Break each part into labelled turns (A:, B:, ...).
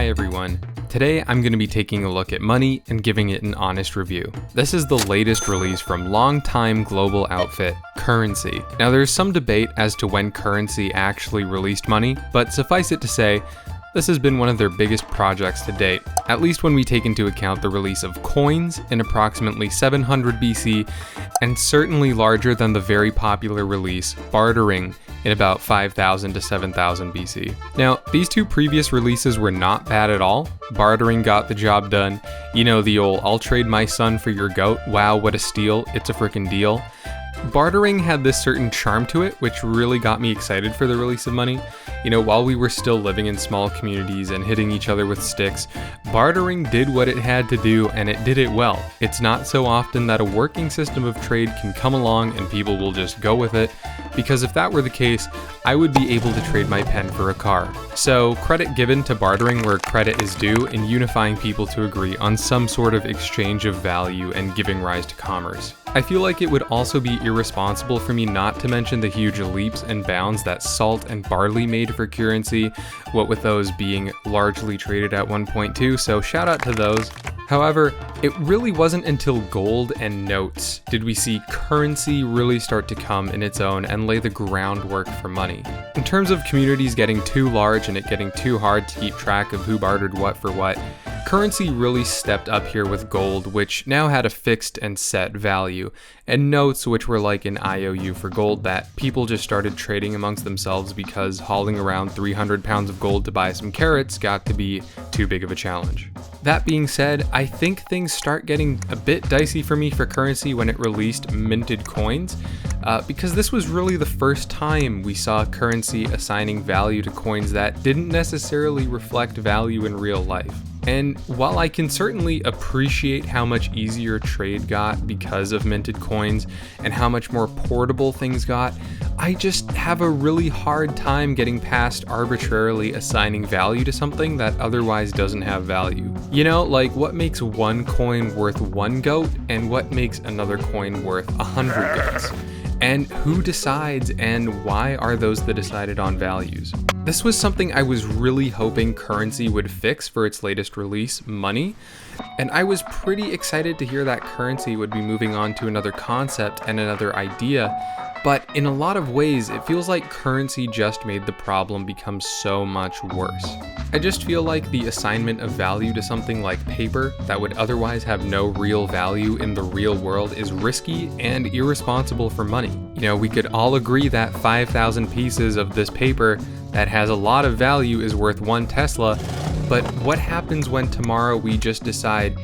A: Hi everyone. Today I'm going to be taking a look at money and giving it an honest review. This is the latest release from longtime global outfit, Currency. Now there's some debate as to when Currency actually released money, but suffice it to say, this has been one of their biggest projects to date, at least when we take into account the release of coins in approximately 700 BC, and certainly larger than the very popular release, bartering, in about 5000 to 7000 BC. Now, these two previous releases were not bad at all. Bartering got the job done. You know the old, I'll trade my son for your goat, wow what a steal, it's a frickin' deal. Bartering had this certain charm to it, which really got me excited for the release of money. You know, while we were still living in small communities and hitting each other with sticks, bartering did what it had to do, and it did it well. It's not so often that a working system of trade can come along and people will just go with it, because if that were the case, I would be able to trade my pen for a car. So credit given to bartering where credit is due in unifying people to agree on some sort of exchange of value and giving rise to commerce. I feel like it would also be irresponsible for me not to mention the huge leaps and bounds that salt and barley made for currency, what with those being largely traded at one point too, so shout out to those. However, it really wasn't until gold and notes did we see currency really start to come in its own and lay the groundwork for money. In terms of communities getting too large and it getting too hard to keep track of who bartered what for what, currency really stepped up here with gold, which now had a fixed and set value, and notes, which were like an IOU for gold that people just started trading amongst themselves because hauling around 300 pounds of gold to buy some carrots got to be too big of a challenge. That being said, I think things start getting a bit dicey for me for currency when it released minted coins, because this was really the first time we saw currency assigning value to coins that didn't necessarily reflect value in real life. And while I can certainly appreciate how much easier trade got because of minted coins and how much more portable things got, I just have a really hard time getting past arbitrarily assigning value to something that otherwise doesn't have value. You know, like what makes one coin worth one goat and what makes another coin worth 100 goats? And who decides and why are those that decided on values? This was something I was really hoping Currency would fix for its latest release, Money, and I was pretty excited to hear that Currency would be moving on to another concept and another idea, but in a lot of ways it feels like Currency just made the problem become so much worse. I just feel like the assignment of value to something like paper that would otherwise have no real value in the real world is risky and irresponsible for money. You know, we could all agree that 5,000 pieces of this paper that has a lot of value is worth 1 Tesla, but what happens when tomorrow we just decide,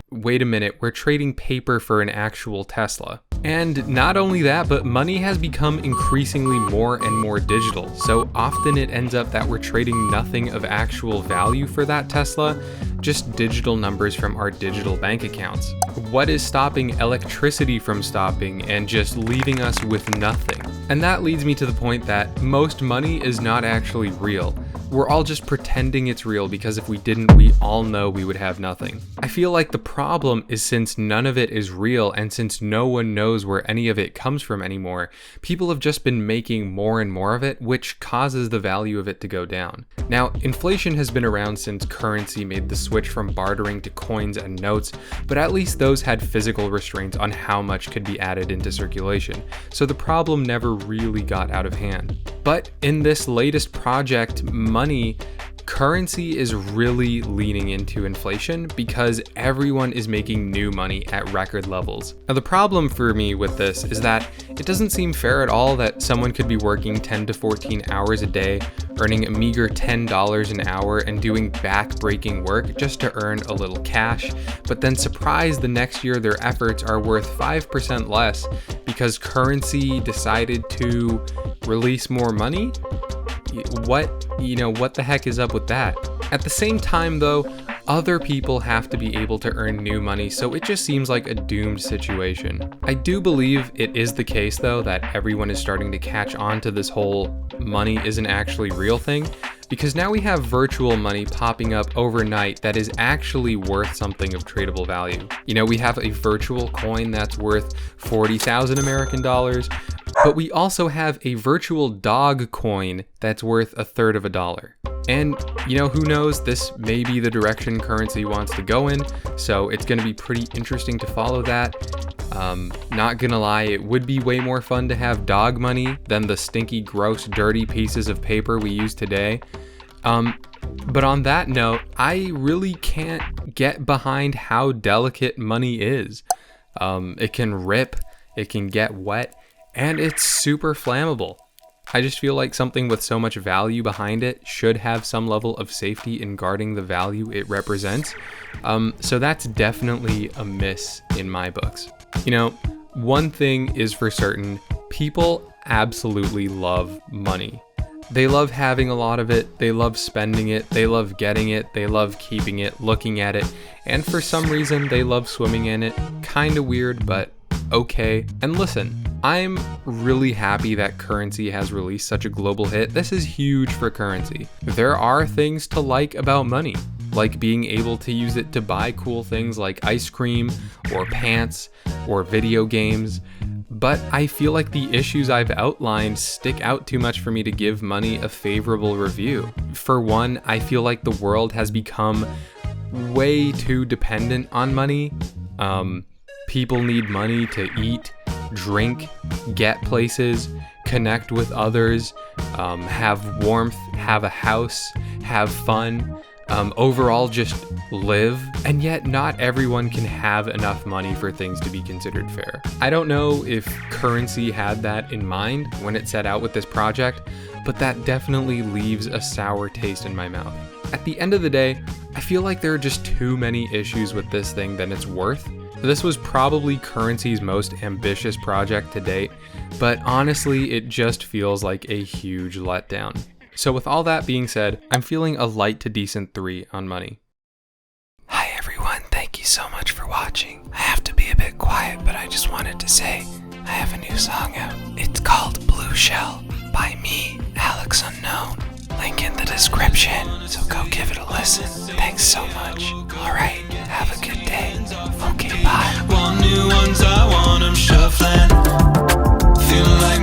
A: wait a minute, we're trading paper for an actual Tesla? And not only that, but money has become increasingly more and more digital, so often it ends up that we're trading nothing of actual value for that Tesla, just digital numbers from our digital bank accounts. What is stopping electricity from stopping and just leaving us with nothing? And that leads me to the point that most money is not actually real. We're all just pretending it's real because if we didn't, we all know we would have nothing. I feel like the problem is since none of it is real and since no one knows where any of it comes from anymore, people have just been making more and more of it, which causes the value of it to go down. Now, inflation has been around since currency made the switch from bartering to coins and notes, but at least those had physical restraints on how much could be added into circulation, so the problem never really got out of hand. But in this latest project, Money, currency is really leaning into inflation because everyone is making new money at record levels. Now the problem for me with this is that it doesn't seem fair at all that someone could be working 10 to 14 hours a day, earning a meager $10 an hour and doing back-breaking work just to earn a little cash, but then surprised the next year their efforts are worth 5% less because currency decided to release more money? What the heck is up with that? At the same time though, other people have to be able to earn new money, so it just seems like a doomed situation. I do believe it is the case though that everyone is starting to catch on to this whole money isn't actually real thing, because now we have virtual money popping up overnight that is actually worth something of tradable value. You know, we have a virtual coin that's worth 40,000 American dollars, But we also have a virtual dog coin that's worth $0.33. And, who knows, this may be the direction currency wants to go in, so it's going to be pretty interesting to follow that. Not gonna lie, it would be way more fun to have dog money than the stinky, gross, dirty pieces of paper we use today. But on that note, I really can't get behind how delicate money is. It can rip, it can get wet, and it's super flammable. I just feel like something with so much value behind it should have some level of safety in guarding the value it represents. So that's definitely a miss in my books. One thing is for certain, people absolutely love money. They love having a lot of it, they love spending it, they love getting it, they love keeping it, looking at it, and for some reason they love swimming in it. Kinda weird, but okay. And listen, I'm really happy that currency has released such a global hit. This is huge for currency. There are things to like about money, like being able to use it to buy cool things like ice cream or pants or video games. But I feel like the issues I've outlined stick out too much for me to give money a favorable review. For one, I feel like the world has become way too dependent on money. People need money to eat, drink, get places, connect with others, have warmth, have a house, have fun, overall just live. And yet not everyone can have enough money for things to be considered fair. I don't know if currency had that in mind when it set out with this project, but that definitely leaves a sour taste in my mouth. At the end of the day, I feel like there are just too many issues with this thing than it's worth. This was probably currency's most ambitious project to date, but honestly, it just feels like a huge letdown. So with all that being said, I'm feeling a light to decent 3 on money.
B: Hi everyone, thank you so much for watching. I have to be a bit quiet, but I just wanted to say I have a new song out. It's called Blue Shell by me, Alex Unknown. Link in the description, so go give it a listen. Thanks so much. Alright, have a good day. Okay, bye. Want new ones, I want them shuffling. Feeling like